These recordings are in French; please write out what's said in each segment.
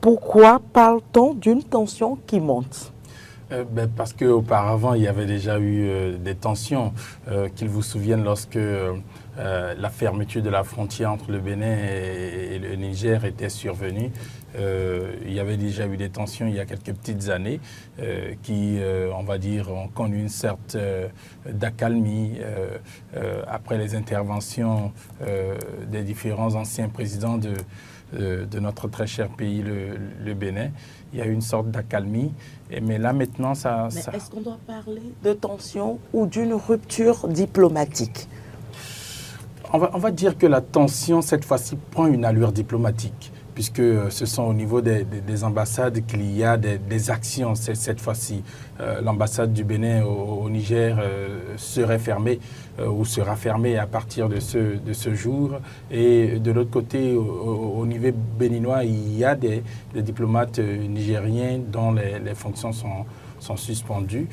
Pourquoi parle-t-on d'une tension qui monte? Parce qu'auparavant, il y avait déjà eu des tensions, qu'ils vous souviennent lorsque la fermeture de la frontière entre le Bénin et le Niger était survenue. Il y avait déjà eu des tensions il y a quelques petites années qui, on va dire, ont connu une sorte d'accalmie après les interventions des différents anciens présidents de notre très cher pays, le Bénin. Il y a eu une sorte d'accalmie. Mais là, maintenant, Mais est-ce qu'on doit parler de tension ou d'une rupture diplomatique? On va dire que la tension, cette fois-ci, prend une allure diplomatique, puisque ce sont au niveau des ambassades qu'il y a des actions cette fois-ci. L'ambassade du Bénin au Niger serait fermée ou sera fermée à partir de ce jour. Et de l'autre côté, au niveau béninois, il y a des diplomates nigériens dont les fonctions sont suspendues.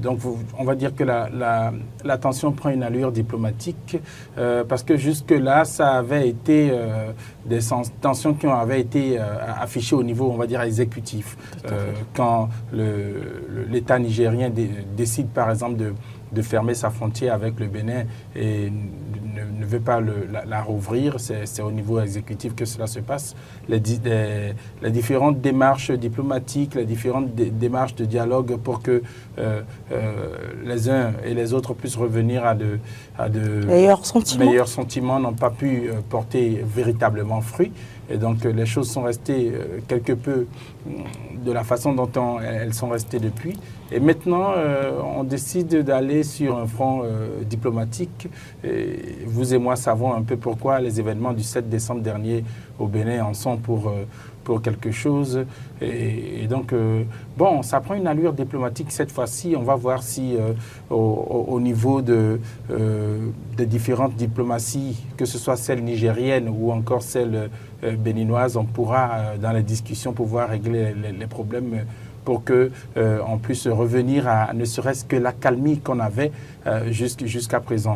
Donc, on va dire que la tension prend une allure diplomatique parce que jusque-là, ça avait été des tensions qui avaient été affichées au niveau, on va dire, exécutif. Quand l'État nigérien décide, par exemple, de fermer sa frontière avec le Bénin et ne veut pas la rouvrir, c'est au niveau exécutif que cela se passe. Les différentes démarches diplomatiques, les différentes démarches de dialogue pour que les uns et les autres puissent revenir à de meilleurs sentiments n'ont pas pu porter véritablement fruit. Et donc les choses sont restées quelque peu de la façon dont elles sont restées depuis. Et maintenant, on décide d'aller sur un front diplomatique. Et vous et moi savons un peu pourquoi les événements du 7 décembre dernier au Bénin en sont pour quelque chose. Et donc, bon, ça prend une allure diplomatique cette fois-ci. On va voir si au niveau des différentes diplomaties, que ce soit celle nigérienne ou encore celle béninoise, on pourra, dans les discussions, pouvoir régler les problèmes pour qu'on puisse revenir à ne serait-ce que l'accalmie qu'on avait jusqu'à présent.